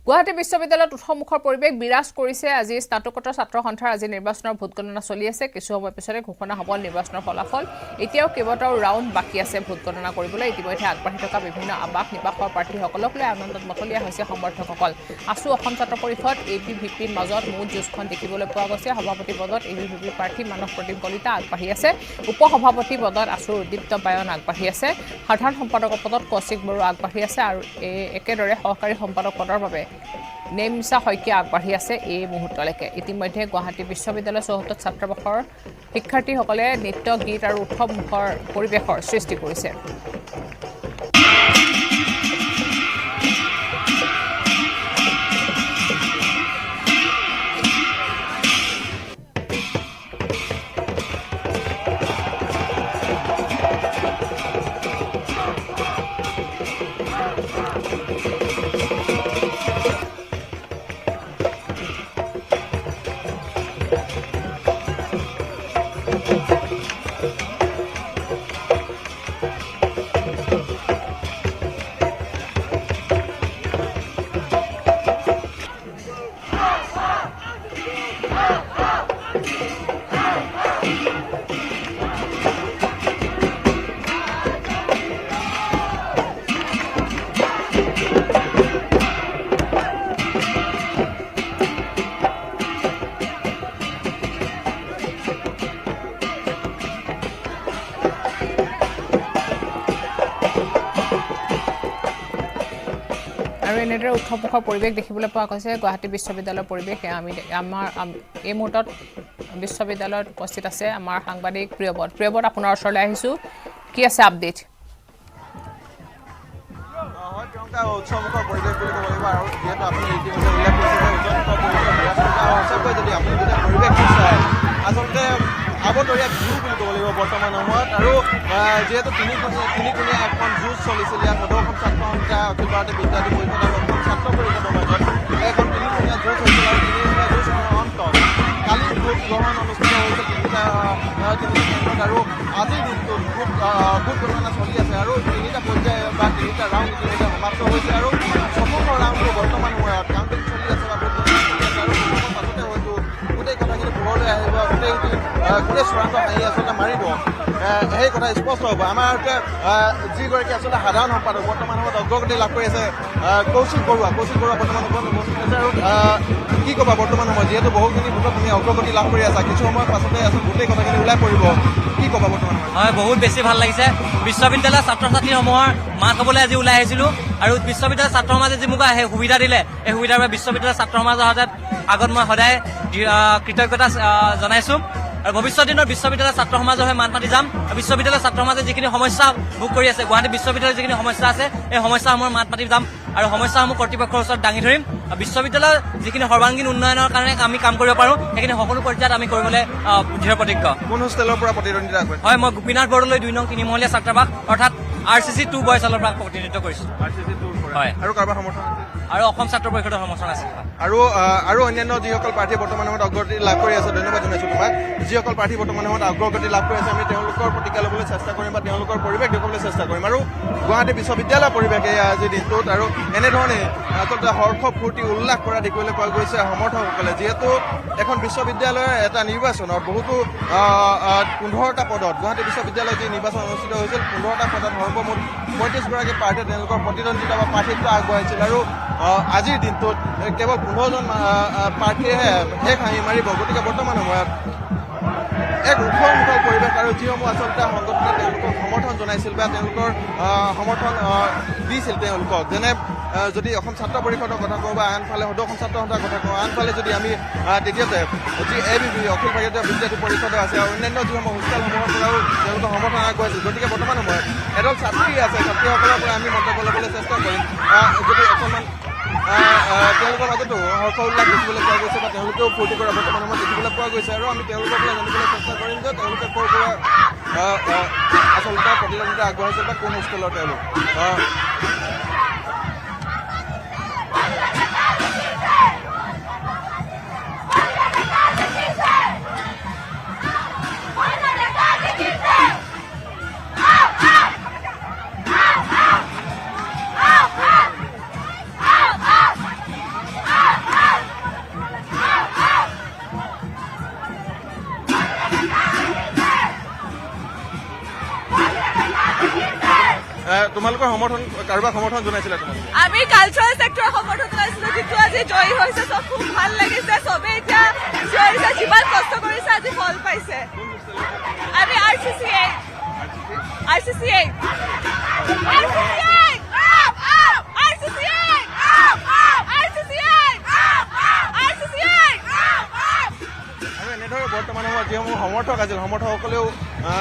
গুৱাহাটী বিশ্ববিদ্যালয়ত উৎসমুখৰ পৰিৱেশ বিৰাজ কৰিছে আজি স্নাতকোত্তৰ ছাত্ৰ সন্থাৰ আজি নিৰ্বাচনৰ ভোট গণনা চলি আছে কিছু সময় পিছতে ঘোষণা হ'ব নিৰ্বাচনৰ ফলাফল এতিয়াও কেইবাটাও ৰাউণ্ড বাকি আছে ভোট গণনা কৰিবলৈ ইতিমধ্যে আগবাঢ়ি থকা বিভিন্ন আৱাস নিবাসৰ প্ৰাৰ্থীসকলক লৈ আনন্দত মতলীয়া হৈছে সমৰ্থকসকল আছু অসম ছাত্ৰ পৰিষদ এবিভিপিৰ মাজত মুঠ যুঁজখন দেখিবলৈ পোৱা গৈছে সভাপতি পদত এবিভিপি প্ৰাৰ্থী মানস প্ৰদীপ কলিতা আগবাঢ়ি আছে উপসভাপতি পদত আছুৰ উদ্দীপ্ত বায়ন আগবাঢ়ি আছে সাধাৰণ সম্পাদকৰ পদত কৌশিক বড়ো আগবাঢ়ি আছে আৰু একেদৰে সহকাৰী সম্পাদক পদৰ বাবে নেমচা শইকীয়া আগবাঢ়ি আছে এই মুহূৰ্তলৈকে ইতিমধ্যে গুৱাহাটী বিশ্ববিদ্যালয় চৌহদত ছাত্ৰাবাসৰ শিক্ষাৰ্থীসকলে নৃত্য গীত আৰু উৎসৱমুখৰ পৰিৱেশৰ সৃষ্টি কৰিছে আৰু এনেদৰে উৎসৱমুখৰ পৰিৱেশ দেখিবলৈ পোৱা গৈছে গুৱাহাটী বিশ্ববিদ্যালয়ৰ পৰিৱেশ আমাৰ এই মুহূৰ্তত বিশ্ববিদ্যালয়ত উপস্থিত আছে আমাৰ সাংবাদিক প্ৰিয়বত আপোনাৰ ওচৰলৈ আহিছোঁ কি আছে আপডেট উৎসৱমুখৰ পৰিৱেশ বুলি ক'ব লাগিব আৰু যিহেতু আপুনি ইতিমধ্যে উল্লেখ কৰিছে যদি আপুনি যদি পৰিৱেশ চায় আচলতে আবতৰীয়া বিহু বুলি ক'ব লাগিব বৰ্তমান সময়ত আৰু যিহেতু তিনিকুণীয়া এখন যুঁজ চলিছিল ইয়াত সদৌ অসম ছাত্ৰ সন্থা অখিল ভাৰতীয় বিদ্যাৰ্থী পৰিষদ আৰু অসম ছাত্ৰ পৰিষদৰ মাজত এখন তিনিকুণীয়া যুঁজ হৈছিল আৰু তিনিকুণীয়া যুঁজখনৰ অন্তত কালি ভোট গ্ৰহণ অনুষ্ঠিত হৈছিল তিনিটা কেন্দ্ৰত আৰু আজিৰ দিনটোত ভোট গণনা চলি আছে আৰু তিনিটা পৰ্যায় বা তিনিটা ৰাউণ্ড ইতিমধ্যে সমাপ্ত হৈছে আৰু চতুৰ্থ ৰাউণ্ডটো বৰ্তমান সময়ত কাউণ্টিং চলি আছে বা ভোট গণনা চলি আছে আৰু পাছতে হয়তো গোটেই কথাখিনি পোহৰলৈ আহিব গোটেই চূড়ান্ত হাঁহি আচলতে মাৰিব সেই কথা স্পষ্ট হ'ব আমাৰ যিগৰাকী আচলতে সাধাৰণ সম্পাদক বৰ্তমান সময়ত অগ্ৰগতি লাভ কৰি আছে কৌশিক বৰুৱা বৰ্তমান উপস্থিত আছে আৰু কি ক'বা বৰ্তমান সময়ত যিহেতু বহুখিনি ভোটত তুমি অগ্ৰগতি লাভ কৰি আছা কিছু সময়ৰ পাছতে আচলতে গোটেই কথাখিনি ওলাই পৰিব কি ক'বা বৰ্তমান হয় বহুত বেছি ভাল লাগিছে বিশ্ববিদ্যালয়ৰ ছাত্ৰ ছাত্ৰীসমূহৰ মাত হ'বলৈ আজি ওলাই আহিছিলোঁ আৰু বিশ্ববিদ্যালয়ৰ ছাত্ৰ সমাজে যি মোক সুবিধা দিলে এই সুবিধাৰ বাবে বিশ্ববিদ্যালয়ৰ ছাত্ৰ সমাজৰ আগত মই সদায় কৃতজ্ঞতা জনাইছোঁ আৰু ভৱিষ্যত দিনৰ বিশ্ববিদ্যালয়ৰ ছাত্ৰ সমাজৰ হৈ মাত মাতি যাম বিশ্ববিদ্যালয়ৰ ছাত্ৰ সমাজে যিখিনি সমস্যা ভোগ কৰি আছে গুৱাহাটী বিশ্ববিদ্যালয়ৰ যিখিনি সমস্যা আছে এই সমস্যাসমূহৰ মাত মাতি যাম আৰু সমস্যাসমূহ কৰ্তৃপক্ষৰ ওচৰত দাঙি ধৰিম বিশ্ববিদ্যালয়ৰ যিখিনি সৰ্বাংগীন উন্নয়নৰ কাৰণে আমি কাম কৰিব পাৰোঁ সেইখিনি সকলো পৰ্যায়ত আমি কৰিবলৈ দৃঢ় প্ৰতিজ্ঞ কোন হোষ্টেলৰ পৰা প্ৰতিদ্বন্দ্বিতা কৰে হয় মই গোপীনাথ বৰদলৈ 2 নং 3মহলীয়া ছাত্ৰাবাস অৰ্থাৎ RCC 2 বয়ছালৰ পৰা প্ৰতিনিধিত্ব কৰিছোঁ হয় আৰু কাৰোবাৰ সমৰ্থন আৰু অসম ছাত্ৰ পৰিষদৰ সমৰ্থন আছে আৰু অন্যান্য যিসকল প্ৰাৰ্থীয়ে বৰ্তমান সময়ত অগ্ৰগতি লাভ কৰি আছে ধন্যবাদ জনাইছোঁ তোমাক যিসকল প্ৰাৰ্থী বৰ্তমান সময়ত অগ্ৰগতি লাভ কৰি আছে আমি তেওঁলোকৰ প্ৰতিক্ৰিয়া ল'বলৈ চেষ্টা কৰিম বা তেওঁলোকৰ পৰিৱেশ দেখুৱাবলৈ চেষ্টা কৰিম আৰু গুৱাহাটী বিশ্ববিদ্যালয়ৰ পৰিৱেশ এয়া আজিৰ দিনটোত আৰু এনেধৰণে আচলতে হৰ্ষ ফূৰ্তি উল্লাস কৰা দেখিবলৈ পোৱা গৈছে সমৰ্থকসকলে যিহেতু এখন বিশ্ববিদ্যালয়ৰ এটা নিৰ্বাচনত বহুতো 15টা পদত গুৱাহাটী বিশ্ববিদ্যালয়ত যি নিৰ্বাচন অনুষ্ঠিত হৈছিল 15টা পদত সৰ্বমুঠ 35গৰাকী প্ৰাৰ্থীয়ে তেওঁলোকৰ প্ৰতিদ্বন্দ্বিতা বা প্ৰাৰ্থিত্ব আগবঢ়াইছিল আৰু আজিৰ দিনটোত কেৱল 15জন প্ৰাৰ্থীয়েহে শেষ হাঁহি মাৰিব গতিকে বৰ্তমান সময়ত এক উৎসৱমুখৰ পৰিৱেশ আৰু যিসমূহ আচলতে সংগঠনে তেওঁলোকক সমৰ্থন জনাইছিল বা তেওঁলোকৰ সমৰ্থন দিছিল তেওঁলোকক যেনে যদি অসম ছাত্ৰ পৰিষদৰ কথা কওঁ বা আনফালে সদৌ অসম ছাত্ৰ সন্থাৰ কথা কওঁ আনফালে যদি আমি দ্বিতীয়তে যি ABVP অখিল ভাৰতীয় বিদ্যাৰ্থী পৰিষদৰ আছে আৰু অন্যান্য যিসমূহ হোষ্টেলসমূহৰ পৰাও তেওঁলোকৰ সমৰ্থন আগবঢ়াইছিল গতিকে বৰ্তমান সময়ত এডাল ছাত্ৰী আছে ছাত্ৰীসকলৰ পৰা আমি মন্তব্য ল'বলৈ চেষ্টা কৰিম যদি অকণমান তেওঁলোকৰ মাজতো হৰ্ষ উল্লাস দেখিবলৈ পোৱা গৈছে বা তেওঁলোকেও ফূৰ্তি কৰা বৰ্তমান সময়ত দেখিবলৈ পোৱা গৈছে আৰু আমি তেওঁলোকৰ পৰা জানিবলৈ চেষ্টা কৰিম যে তেওঁলোকে ক'ৰ পৰা আচলতে প্ৰতিদ্বন্দ্বিতা আগবঢ়াইছে বা কোন হোষ্টেলৰ তেওঁলোক তোমালোকৰ সমৰ্থন কাৰোবাক সমৰ্থন জনাইছিলা তোমালোকে আমি কালচাৰেল ছেক্টৰৰ সমৰ্থন জনাইছিলোঁ যিটো আজি জয়ী হৈছে চব খুব ভাল লাগিছে চবেই এতিয়া চিঞৰিছে যিমান কষ্ট কৰিছে আজি ফল পাইছে আমি RCCA আৰু এনেদৰে বৰ্তমান সময়ত যিসমূহ সমৰ্থক আছিল সমৰ্থকসকলেও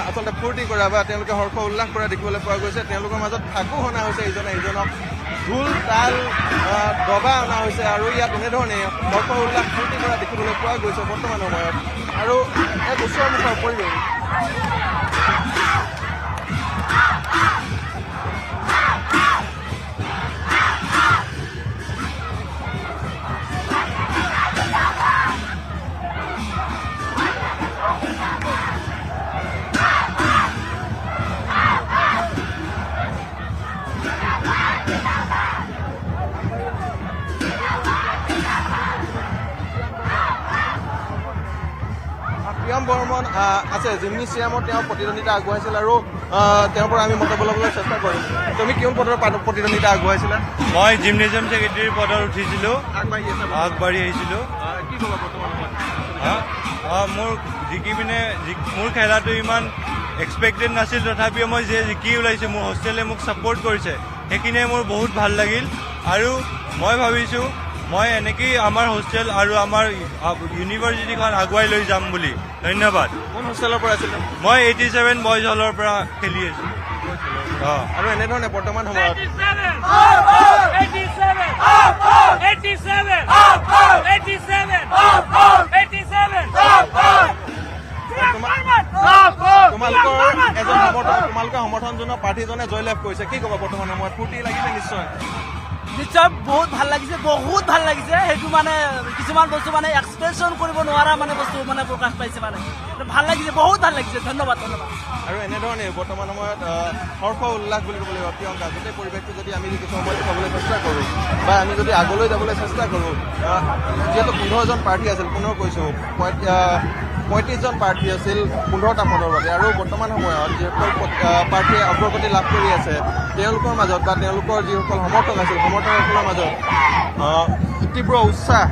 আচলতে ফূৰ্তি কৰা বা তেওঁলোকে হৰ্ষ উল্লাস কৰা দেখিবলৈ পোৱা গৈছে তেওঁলোকৰ মাজত ফাকু অনা হৈছে ইজনে ইজনক ঢোল তাল দবা অনা হৈছে আৰু ইয়াত এনেধৰণে হৰ্ষ উল্লাস ফূৰ্তি কৰা দেখিবলৈ পোৱা গৈছে বৰ্তমান সময়ত আৰু এক ওচৰ মুখৰ পৰিৱেশ প্ৰিয়ম বৰ্মন আছে জিমনেছিয়ামত তেওঁ প্ৰতিদ্বন্দ্বিতা আগবঢ়াইছিল আৰু তেওঁৰ পৰা আমি মন্তব্য ল'বলৈ চেষ্টা কৰিম তুমি কোন পদৰ প্ৰতিদ্বন্দ্বিতা আগবঢ়াইছিলা মই জিমনেছিয়াম ছেক্ৰেটাৰীৰ পদত উঠিছিলোঁ আগবাঢ়ি আহিছিলোঁ কি ক'বা বৰ্তমান মোৰ জিকি পিনে মোৰ খেলাটো ইমান এক্সপেক্টেড নাছিল তথাপিও মই যে জিকি ওলাইছোঁ মোৰ হোষ্টেলে মোক ছাপোৰ্ট কৰিছে সেইখিনিয়ে মোৰ বহুত ভাল লাগিল আৰু মই ভাবিছোঁ মই এনেকেই আমাৰ হোষ্টেল আৰু আমাৰ ইউনিভাৰ্চিটিখন আগুৱাই লৈ যাম বুলি ধন্যবাদ কোন হোষ্টেলৰ পৰা আছিলে মই 87 বইজ হলৰ পৰা খেলি আছোঁ আৰু এনেধৰণে বৰ্তমান সময়ত তোমালোকৰ সমৰ্থন জনোৱা প্ৰাৰ্থীজনে জয়লাভ কৰিছে কি ক'বা বৰ্তমান সময়ত ফূৰ্তি লাগিছে নিশ্চয় নিশ্চয় বহুত ভাল লাগিছে সেইটো মানে কিছুমান বস্তু মানে এক্সপ্ৰেছন কৰিব নোৱাৰা মানে বস্তু মানে প্ৰকাশ পাইছে মানে ভাল লাগিছে বহুত ভাল লাগিছে ধন্যবাদ আৰু এনেধৰণে বৰ্তমান সময়ত হৰ্ষ উল্লাস বুলি ক'ব লাগিব প্ৰিয়ংকা গোটেই পৰিৱেশটো যদি আমি কিছু সময় চাবলৈ চেষ্টা কৰোঁ বা আমি যদি আগলৈ যাবলৈ চেষ্টা কৰোঁ যিহেতু 15জন প্ৰাৰ্থী আছিল পুনৰ কৈছোঁ 35জন প্ৰাৰ্থী আছিল 15টা পদৰ বাবে আৰু বৰ্তমান সময়ত যিসকল প্ৰাৰ্থীয়ে অগ্ৰগতি লাভ কৰি আছে তেওঁলোকৰ মাজত বা তেওঁলোকৰ যিসকল সমৰ্থক আছিল সমৰ্থকসকলৰ মাজত তীব্ৰ উৎসাহ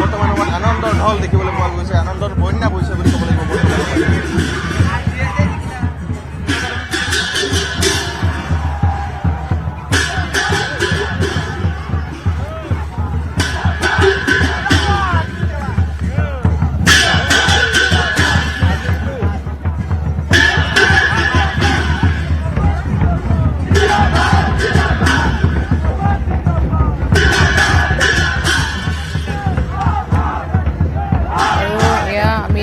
বৰ্তমান সময়ত আনন্দৰ ঢল দেখিবলৈ পোৱা গৈছে আনন্দৰ বন্যা বৈছে বুলি ক'ব লাগিব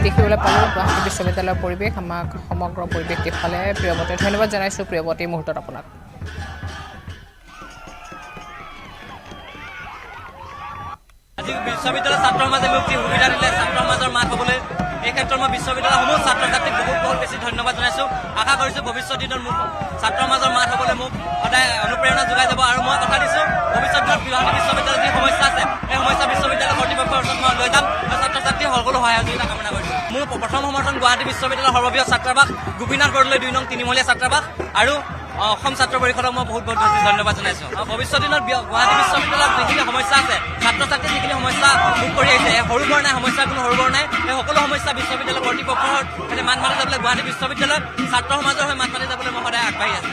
দেখিবলৈ পালোঁ গুৱাহাটী বিশ্ববিদ্যালয়ৰ পৰিৱেশ আমাক সমগ্ৰ পৰিৱেশ দেখুৱালে প্ৰিয়ৱতী ধন্যবাদ জনাইছোঁ প্ৰিয়ৱতী মুহূৰ্তত আপোনাক আজি বিশ্ববিদ্যালয়ৰ ছাত্ৰ সমাজে মোক যি সুবিধা দিলে ছাত্ৰ সমাজৰ মাত হ'বলৈ এই ক্ষেত্ৰত মই বিশ্ববিদ্যালয়ৰ সমূহ ছাত্ৰ ছাত্ৰীক বহুত বেছি ধন্যবাদ জনাইছোঁ আশা কৰিছোঁ ভৱিষ্যত দিনত মোক ছাত্ৰ সমাজৰ মাত হ'বলৈ মোক সদায় অনুপ্ৰেৰণা যোগাই যাব আৰু মই কথা দিছোঁ ভৱিষ্যত দিনত গুৱাহাটী বিশ্ববিদ্যালয়ৰ যি সমস্যা আছে সেই সমস্যা বিশ্ববিদ্যালয় কৰ্তৃপক্ষৰ ওচৰত মই লৈ যাম আৰু ছাত্ৰ ছাত্ৰীৰ সকলো সহযোগিতা কামনা কৰিছোঁ মোৰ প্ৰথম সমৰ্থন গুৱাহাটী বিশ্ববিদ্যালয়ৰ সৰ্ববৃহৎ ছাত্ৰাবাস গোপীনাথ বৰদলৈ 2 নং 3মহলীয়া ছাত্ৰাবাস আৰু অসম ছাত্ৰ পৰিষদক মই বহুত বেছি ধন্যবাদ জনাইছোঁ ভৱিষ্যত দিনত গুৱাহাটী বিশ্ববিদ্যালয়ত যিখিনি সমস্যা আছে ছাত্ৰ ছাত্ৰীৰ যিখিনি সমস্যা ভোগ কৰি আহিছে সৰু বৰ নাই সমস্যা কোনো সৰু বৰ নাই সেই সকলো সমস্যা বিশ্ববিদ্যালয় কৰ্তৃপক্ষৰ মাত মাতি যাবলৈ গুৱাহাটী বিশ্ববিদ্যালয়ত ছাত্ৰ সমাজৰ হৈ মাত মাতি যাবলৈ মই সদায় আগবাঢ়ি আছোঁ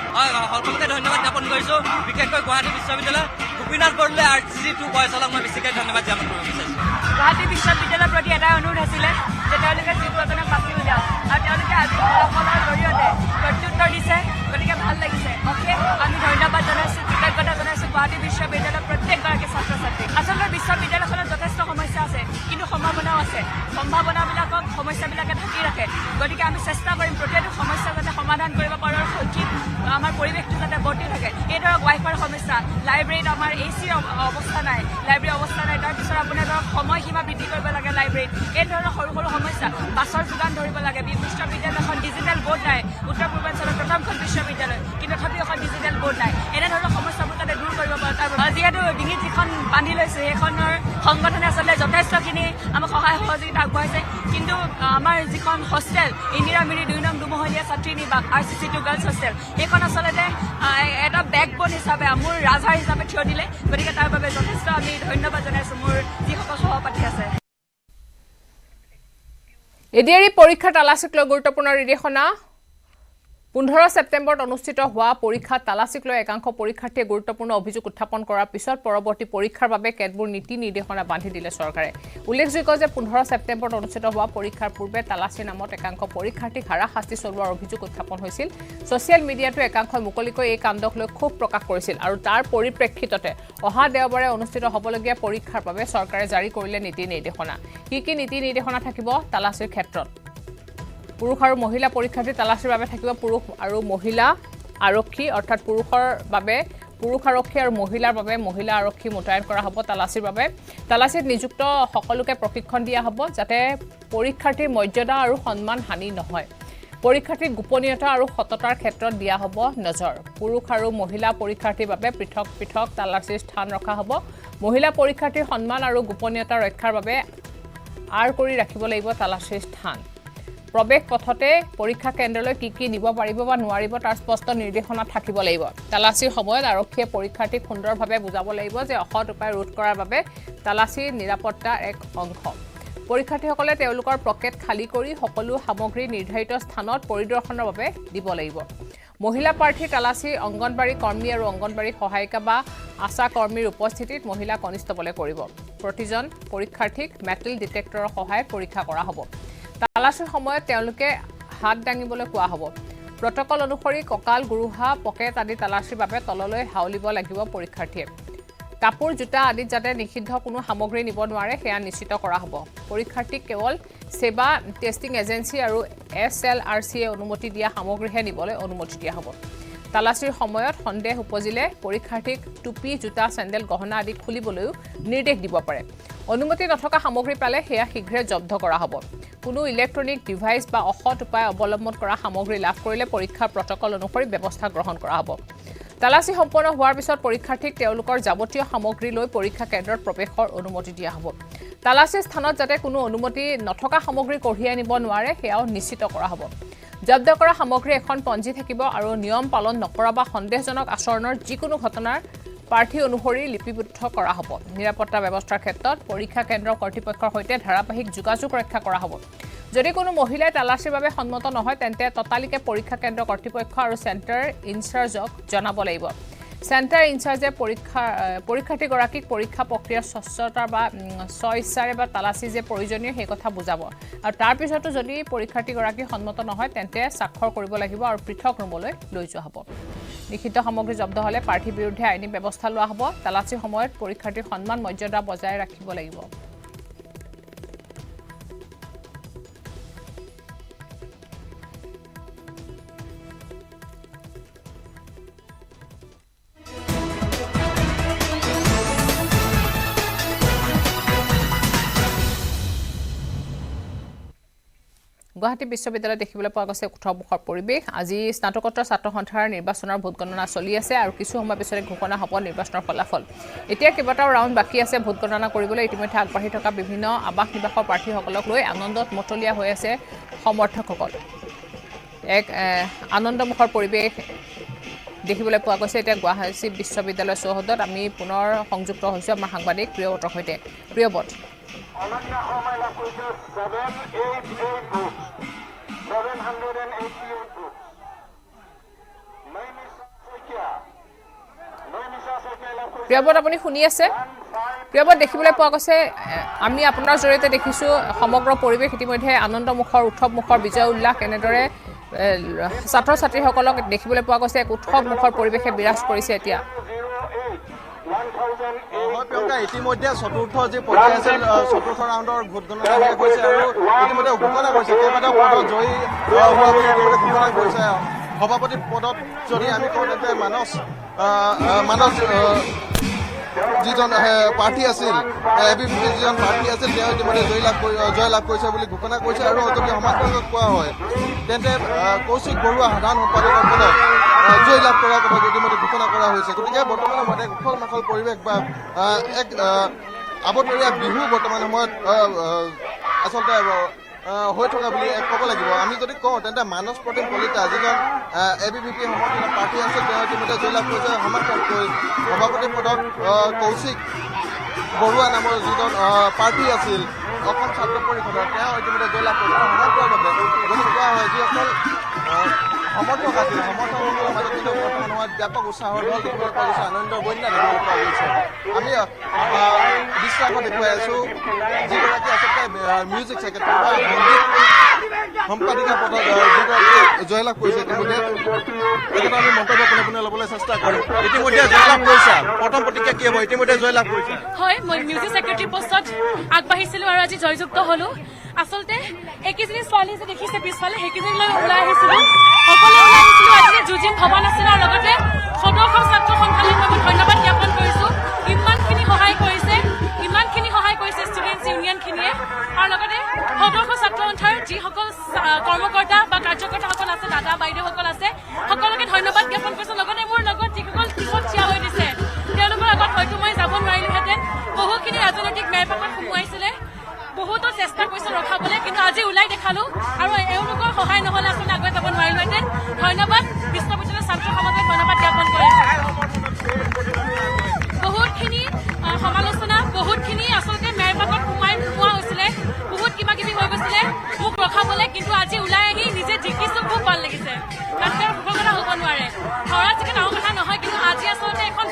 সকলোকে ধন্যবাদ জ্ঞাপন কৰিছোঁ বিশেষকৈ গুৱাহাটী বিশ্ববিদ্যালয় গোপীনাথ বৰদলৈ RCC 2 বইজ হলক মই বেছিকৈ ধন্যবাদ জ্ঞাপন কৰিব বিচাৰিছোঁ গুৱাহাটী বিশ্ববিদ্যালয়ৰ প্ৰতি এটাই অনুৰোধ আছিলে যে তেওঁলোকে যিটো এজনে পাতি উলিয়াওক আৰু তেওঁলোকে আজি ফলাফলৰ জৰিয়তে প্ৰত্যুত্তৰ দিছে গতিকে ভাল লাগিছে অশেষ আমি ধন্যবাদ জনাইছোঁ কৃতজ্ঞতা জনাইছোঁ গুৱাহাটী বিশ্ববিদ্যালয়ৰ প্ৰত্যেকগৰাকী ছাত্ৰ ছাত্ৰী আচলতে বিশ্ববিদ্যালয়খনত যথেষ্ট সমস্যা আছে কিন্তু সম্ভাৱনাও আছে সম্ভাৱনাবিলাকক সমস্যাবিলাকে ঢাকি ৰাখে গতিকে আমি চেষ্টা কৰিম প্ৰতিটো সমস্যা যাতে সমাধান কৰিব পাৰোঁ আৰু শৈক্ষিক আমাৰ পৰিৱেশটো যাতে বৰ্তি থাকে এই ধৰক ৱাইফাইৰ সমস্যা লাইব্ৰেৰীত আমাৰ ACৰ অৱস্থা নাই লাইব্ৰেৰী অৱস্থা নাই তাৰপিছত আপোনাৰ ধৰক সময়সীমা বৃদ্ধি কৰিব লাগে লাইব্ৰেৰীত এই ধৰণৰ সৰু সৰু সমস্যা বাছৰ যোগান ধৰিব লাগে বিশ্ববিদ্যালয়খন ডিজিটেল বোৰ্ড নাই উত্তৰ পূৰ্বাঞ্চলৰ প্ৰথমখন বিশ্ববিদ্যালয় কিন্তু তথাপিও এখন ডিজিটেল বোৰ্ড নাই এনেধৰণৰ সমস্যাবোৰ যাতে দূৰ কৰিব পাৰোঁ তাৰ যিহেতু ডিঙিত যিখন বান্ধি লৈছে সেইখনৰ সংগঠনে আচলতে যথেষ্টখিনি আমাক সহায় সহযোগিতা আগবঢ়াইছে কিন্তু কিন্তু আমাৰ যিখন হোষ্টেল ইন্দিৰা মিৰি 2 নং দুমহলীয়া ছাত্ৰী নিবাস RCC2 গাৰ্লছ হোষ্টেল এইখন আচলতে এটা বেকবন হিচাপে মোৰ ৰাজহাড় হিচাপে থিয় দিলে গতিকে তাৰ বাবে যথেষ্ট আমি ধন্যবাদ জনাইছোঁ মোৰ যিসকল সহপাঠী আছে এডিআৰই পৰীক্ষাৰ তালাচীক লৈ গুৰুত্বপূৰ্ণ নিৰ্দেশনা 15 ছেপ্টেম্বৰত অনুষ্ঠিত হোৱা পৰীক্ষাত তালাচীক লৈ একাংশ পৰীক্ষাৰ্থীয়ে গুৰুত্বপূৰ্ণ অভিযোগ উত্থাপন কৰাৰ পিছত পৰৱৰ্তী পৰীক্ষাৰ বাবে কেতবোৰ নীতি নিৰ্দেশনা বান্ধি দিলে চৰকাৰে উল্লেখযোগ্য যে 15 ছেপ্টেম্বৰত অনুষ্ঠিত হোৱা পৰীক্ষাৰ পূৰ্বে তালাচী নামত একাংশ পৰীক্ষাৰ্থীক হাৰাশাস্তি চলোৱাৰ অভিযোগ উত্থাপন হৈছিল ছ'চিয়েল মিডিয়াতো একাংশই মুকলিকৈ এই কাণ্ডক লৈ ক্ষোভ প্ৰকাশ কৰিছিল আৰু তাৰ পৰিপ্ৰেক্ষিততে অহা দেওবাৰে অনুষ্ঠিত হ'বলগীয়া পৰীক্ষাৰ বাবে চৰকাৰে জাৰি কৰিলে নীতি নিৰ্দেশনা কি নীতি নিৰ্দেশনা থাকিব তালাচীৰ ক্ষেত্ৰত পুৰুষ আৰু মহিলা পৰীক্ষাৰ্থী তালাচীৰ বাবে থাকিব পুৰুষ আৰু মহিলা আৰক্ষী অৰ্থাৎ পুৰুষৰ বাবে পুৰুষ আৰক্ষী আৰু মহিলাৰ বাবে মহিলা আৰক্ষী মোতায়েন কৰা হ'ব তালাচীৰ বাবে তালাচীত নিযুক্ত সকলোকে প্ৰশিক্ষণ দিয়া হ'ব যাতে পৰীক্ষাৰ্থীৰ মৰ্যাদা আৰু সন্মান হানি নহয় পৰীক্ষাৰ্থীৰ গোপনীয়তা আৰু সততাৰ ক্ষেত্ৰত দিয়া হ'ব নজৰ পুৰুষ আৰু মহিলা পৰীক্ষাৰ্থীৰ বাবে পৃথক পৃথক তালাচীৰ স্থান ৰখা হ'ব মহিলা পৰীক্ষাৰ্থীৰ সন্মান আৰু গোপনীয়তা ৰক্ষাৰ বাবে আৰ কৰি ৰাখিব লাগিব তালাচীৰ স্থান প্ৰৱেশ পথতে পৰীক্ষা কেন্দ্ৰলৈ কি নিব পাৰিব বা নোৱাৰিব তাৰ স্পষ্ট নিৰ্দেশনা থাকিব লাগিব তালাচীৰ সময়ত আৰক্ষীয়ে পৰীক্ষাৰ্থীক সুন্দৰভাৱে বুজাব লাগিব যে অসৎ উপায় ৰোধ কৰাৰ বাবে তালাচীৰ নিৰাপত্তাৰ এক অংশ পৰীক্ষাৰ্থীসকলে তেওঁলোকৰ পকেট খালী কৰি সকলো সামগ্ৰী নিৰ্ধাৰিত স্থানত পৰিদৰ্শনৰ বাবে দিব লাগিব মহিলা প্ৰাৰ্থী তালাচী অংগনবাড়ী কৰ্মী আৰু অংগনবাড়ী সহায়িকা বা আশা কৰ্মীৰ উপস্থিতিত মহিলা কনিষ্টবলে কৰিব প্ৰতিজন পৰীক্ষাৰ্থীক মেটেল ডিটেক্টৰৰ সহায়ত পৰীক্ষা কৰা হ'ব তালাচীৰ সময়ত তেওঁলোকে হাত দাঙিবলৈ কোৱা হ'ব প্ৰটকল অনুসৰি কঁকাল গুৰুহা পকেট আদি তালাচীৰ বাবে তললৈ হাউলিব লাগিব পৰীক্ষাৰ্থীয়ে কাপোৰ জোতা আদিত যাতে নিষিদ্ধ কোনো সামগ্ৰী নিব নোৱাৰে সেয়া নিশ্চিত কৰা হ'ব পৰীক্ষাৰ্থীক কেৱল সেৱা টেষ্টিং এজেন্সি আৰু SLRCয়ে অনুমতি দিয়া সামগ্ৰীহে নিবলৈ অনুমতি দিয়া হ'ব তালাচীৰ সময়ত সন্দেহ উপজিলে পৰীক্ষাৰ্থীক টুপি জোতা চেণ্ডেল গহনা আদি খুলিবলৈও নিৰ্দেশ দিব পাৰে অনুমতি নথকা সামগ্ৰী পালে সেয়া শীঘ্ৰে জব্দ কৰা হ'ব কোনো ইলেক্ট্ৰনিক ডিভাইচ বা অসৎ উপায় অৱলম্বন কৰা সামগ্ৰী লাভ কৰিলে পৰীক্ষাৰ প্ৰটকল অনুসৰি ব্যৱস্থা গ্ৰহণ কৰা হ'ব তালাচী সম্পন্ন হোৱাৰ পিছত পৰীক্ষাৰ্থীক তেওঁলোকৰ যাৱতীয় সামগ্ৰী লৈ পৰীক্ষা কেন্দ্ৰত প্ৰৱেশৰ অনুমতি দিয়া হ'ব তালাচীৰ স্থানত যাতে কোনো অনুমতি নথকা সামগ্ৰী কঢ়িয়াই নিব নোৱাৰে সেয়াও নিশ্চিত কৰা হ'ব জব্দ কৰা সামগ্ৰী এখন পঞ্জী থাকিব আৰু নিয়ম পালন নকৰা বা সন্দেহজনক আচৰণৰ যিকোনো ঘটনাৰ প্ৰাৰ্থী অনুসৰি লিপিবদ্ধ কৰা হ'ব নিৰাপত্তা ব্যৱস্থাৰ ক্ষেত্ৰত পৰীক্ষা কেন্দ্ৰৰ কৰ্তৃপক্ষৰ সৈতে ধাৰাবাহিক যোগাযোগ ৰক্ষা কৰা হ'ব যদি কোনো মহিলাই তালাচীৰ বাবে সন্মত নহয় তেন্তে ততালিকে পৰীক্ষা কেন্দ্ৰ কৰ্তৃপক্ষ আৰু চেণ্টাৰ ইনচাৰ্জক জনাব লাগিব চেণ্টাৰ ইনচাৰ্জে পৰীক্ষাৰ্থীগৰাকীক পৰীক্ষা প্ৰক্ৰিয়াৰ স্বচ্ছতাৰ বা স্বইচ্ছাৰে বা তালাচী যে প্ৰয়োজনীয় সেই কথা বুজাব আৰু তাৰ পিছতো যদি পৰীক্ষাৰ্থীগৰাকী সন্মত নহয় তেন্তে স্বাক্ষৰ কৰিব লাগিব আৰু পৃথক ৰুমলৈ লৈ যোৱা হ'ব নিষিদ্ধ সামগ্ৰী জব্দ হ'লে প্ৰাৰ্থীৰ বিৰুদ্ধে আইনী ব্যৱস্থা লোৱা হ'ব তালাচীৰ সময়ত পৰীক্ষাৰ্থীৰ সন্মান মৰ্যাদা বজাই ৰাখিব লাগিব গুৱাহাটী বিশ্ববিদ্যালয়ত দেখিবলৈ পোৱা গৈছে উৎসৱমুখৰ পৰিৱেশ আজি স্নাতকোত্তৰ ছাত্ৰ সন্থাৰ নিৰ্বাচনৰ ভোট গণনা চলি আছে আৰু কিছু সময় পিছতে ঘোষণা হ'ব নিৰ্বাচনৰ ফলাফল এতিয়া কেইবাটাও ৰাউণ্ড বাকী আছে ভোট গণনা কৰিবলৈ ইতিমধ্যে আগবাঢ়ি থকা বিভিন্ন আৱাস নিবাসৰ প্ৰাৰ্থীসকলক লৈ আনন্দত মতলীয়া হৈ আছে সমৰ্থকসকল এক আনন্দমুখৰ পৰিৱেশ দেখিবলৈ পোৱা গৈছে এতিয়া গুৱাহাটী বিশ্ববিদ্যালয় চৌহদত আমি পুনৰ সংযুক্ত হৈছোঁ আমাৰ সাংবাদিক প্ৰিয়বতৰ সৈতে প্ৰিয়বত Ananya Homela Kushus 788 books. 788 books. প্ৰিয়বত আপুনি শুনি আছে প্ৰিয়বত দেখিবলৈ পোৱা গৈছে আমি আপোনাৰ জৰিয়তে দেখিছোঁ সমগ্ৰ পৰিৱেশ ইতিমধ্যে আনন্দমুখৰ উৎসৱমুখৰ বিজয় উল্লাস এনেদৰে ছাত্ৰ ছাত্ৰীসকলক দেখিবলৈ পোৱা গৈছে এক উৎসৱমুখৰ পৰিৱেশে বিৰাজ কৰিছে এতিয়া ইতিমধ্যে চতুৰ্থ যি পৰ্যায় আছিল চতুৰ্থ ৰাউণ্ডৰ ভোট গণনা শেষ হৈছে আৰু ইতিমধ্যে ঘোষণা কৰিছে কেইবাটাও পদত জয়ী হোৱা বুলি ইতিমধ্যে ঘোষণা কৰিছে সভাপতি পদত যদি আমি কওঁ তেন্তে মানস যিজন প্ৰাৰ্থী আছিল যিজন প্ৰাৰ্থী আছিল তেওঁ ইতিমধ্যে জয় লাভ কৰিছে বুলি ঘোষণা কৰিছে আৰু যদি সমাজখনত কোৱা হয় তেন্তে কৌশিক বৰুৱা সাধাৰণ সম্পাদকৰ পদত জয় লাভ কৰাৰ কথা ইতিমধ্যে ঘোষণা কৰা হৈছে গতিকে বৰ্তমান সময়ত এক উখল মাখল পৰিৱেশ বা এক আবতৰীয়া বিহু বৰ্তমান সময়ত আচলতে হৈ থকা বুলি ক'ব লাগিব আমি যদি কওঁ তেন্তে মানস প্ৰতিম কলিতা যিজন ABVP সমৰ্থিত প্ৰাৰ্থী আছে তেওঁ ইতিমধ্যে জয়লাভ কৰিছে সমান্তৰালকৈ সভাপতি পদত কৌশিক বৰুৱা নামৰ যিজন প্ৰাৰ্থী আছিল অসম ছাত্ৰ পৰিষদৰ তেওঁ ইতিমধ্যে জয়লাভ কৰিছে সমান্তৰালভাৱে যদি কোৱা হয় যিসকল সমৰ্থক আছিল সমৰ্থকসকলৰ মাজত কিন্তু বৰ্তমান সময়ত ব্যাপক উৎসাহৰ দল দেখিবলৈ পোৱা গৈছে আনন্দৰ বন্যা দেখিবলৈ পোৱা গৈছে আমি দৃশ্যাংশ দেখুৱাই আছো যিগৰাকী আচলতে মিউজিক ছেক্ৰেটাৰী বা সংগীত সম্পাদিকা পদত যিগৰাকী জয়লাভ কৰিছে ইতিমধ্যে তেখেতৰ আমি মন্তব্য পোনে পোনে ল'বলৈ চেষ্টা কৰিম ইতিমধ্যে জয়লাভ কৰিছা প্ৰথম প্ৰতিক্ৰিয়া কি হ'ব ইতিমধ্যে জয়লাভ কৰিছা হয় মই মিউজিক ছেক্ৰেটাৰী পোষ্টত আগবাঢ়িছিলোঁ আৰু আজি জয়যুক্ত হ'লোঁ আচলতে সেইকেইজনী ছোৱালী যে দেখিছে পিছফালে সেইকেইজনীলৈ ওলাই আহিছিলোঁ সকলোৱে ওলাই আহিছিলোঁ আজি যুঁজিম ভবা নাছিল আৰু লগতে সদৌ ছাত্ৰ সন্থালৈ মই ধন্যবাদ জ্ঞাপন কৰিছোঁ ইমানখিনি সহায় কৰিছে ষ্টুডেণ্টছ ইউনিয়নখিনিয়ে আৰু লগতে সদৌ ছাত্ৰ সন্থাৰ যিসকল কৰ্মকৰ্তা বা কাৰ্যকৰ্তাসকল আছে দাদা বাইদেউসকল আছে সকলোকে ধন্যবাদ জ্ঞাপন কৰিছোঁ লগতে মোৰ লগত যিসকল পিছত থিয় হৈ দিছে তেওঁলোকৰ আগত হয়তো মই যাব নোৱাৰিলোহেঁতেন বহুখিনি ৰাজনৈতিক মেৰপাকত সোমোৱাইছিলে বহুতো চেষ্টা কৰিছোঁ ৰখাবলৈ কিন্তু আজি ওলাই দেখালোঁ আৰু এওঁলোকৰ সহায় নহ'লে আচলতে আগুৱাই যাব নোৱাৰিলোহেঁতেন ধন্যবাদ বিশ্ববিদ্যালয়ৰ ছাত্ৰ সমাজক ধন্যবাদ জ্ঞাপন কৰিছোঁ বহুতখিনি সমালোচনা বহুতখিনি আচলতে মেৰপাকত সোমোৱা হৈছিলে বহুত কিবা কিবি হৈ গৈছিলে মোক ৰখাবলৈ কিন্তু আজি ওলাই আহি নিজে জিকিছোঁ খুব ভাল লাগিছে কাৰণ তেওঁৰ সুখৰ কথা হ'ব নোৱাৰে ধৰা চিকে ডাঙৰ কথা নহয় কিন্তু আজি আচলতে এখন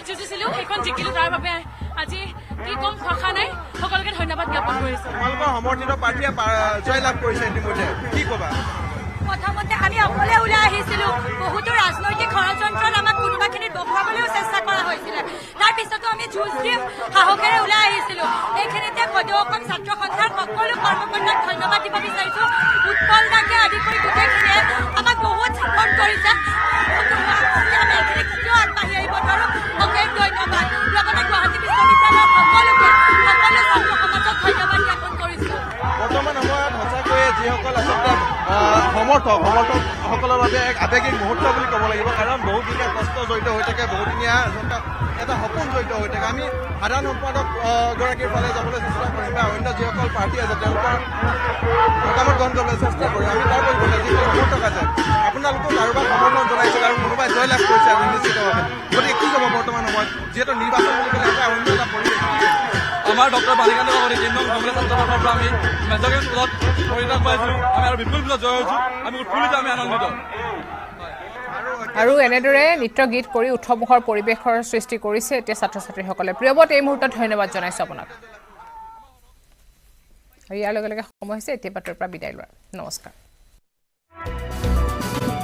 যুঁজিছিলোঁ সেইখন জিকিলোঁ তাৰ বাবে আজি কি ক'ম ভাষা নাই সকলোকে ধন্যবাদ জ্ঞাপন কৰিছোঁ তোমালোকৰ সমৰ্থিত প্ৰাৰ্থীয়ে জয়লাভ কৰিছে ইতিমধ্যে কি ক'বা প্ৰথমতে আমি অকলে ওলাই আহিছিলোঁ বহুতো ৰাজনৈতিক ষড়যন্ত্ৰত আমাক কোনোবাখিনিত বহুৱাবলৈও চেষ্টা কৰা হৈছিলে তাৰপিছতো আমি যুঁজ দিম সাহসেৰে ওলাই আহিছিলোঁ এইখিনিতে সদৌ অসম ছাত্ৰ সন্থাৰ সকলো কৰ্মকৰ্তাক ধন্যবাদ দিব বিচাৰিছোঁ উৎপল দাকে আদি কৰি গোটেইখিনিয়ে আমাক বহুত ছাপৰ্ট কৰিছে আমি এইখিনি কেতিয়াও আগবাঢ়ি আহিব নোৱাৰোঁ অশেষ ধন্যবাদ লগতে গুৱাহাটী বিশ্ববিদ্যালয়ৰ সকলো ছাত্ৰ সমাজক ধন্যবাদ জ্ঞাপন কৰিছোঁ বৰ্তমান সময়ত সঁচাকৈয়ে যিসকল আচলতে সমৰ্থকসকলৰ বাবে এক আৱেগিক মুহূৰ্ত বুলি ক'ব লাগিব কাৰণ বহুদিনীয়া কষ্ট জড়িত হৈ থাকে বহুদিনীয়া এটা সপোন জড়িত হৈ থাকে আমি সাধাৰণ সম্পাদক গৰাকীৰ ফালে যাবলৈ চেষ্টা কৰিম বা অন্য যিসকল প্ৰাৰ্থী আছে তেওঁলোকৰ মতামত গ্ৰহণ কৰিবলৈ চেষ্টা কৰিম আমি তাৰ পৰিৱৰ্তে যিসকল সমৰ্থক আছে আপোনালোকক কাৰোবাক সমৰ্থন জনাইছিল আৰু কোনোবাই জয়লাভ কৰিছে আৰু নিশ্চিতভাৱে গতিকে কি ক'ব বৰ্তমান সময়ত যিহেতু নিৰ্বাচন বুলি ক'লে এটা অন্য এটা পৰিৱেশ আমাৰ ডক্টৰ বালিকান্ত কাকতি কেন্দ্ৰীয় কংগ্ৰেছ ছাত্ৰৰ পৰা আমি মেজৰিটি স্কুলত পৰিণত পাইছিলোঁ আমি আৰু বিপুল বিলত জয় হৈছোঁ আমি উৎফুল্লিত আমি আনন্দিত আৰু এনেদৰে নৃত্য গীত কৰি উৎসৱমুখৰ পৰিৱেশৰ সৃষ্টি কৰিছে এতিয়া ছাত্ৰ ছাত্ৰীসকলে প্ৰিয়বত এই মুহূৰ্তত ধন্যবাদ জনাইছোঁ আপোনাক আৰু ইয়াৰ লগে লগে সময় হৈছে এতিয়া বাতৰিৰ পৰা বিদায় লোৱাৰ নমস্কাৰ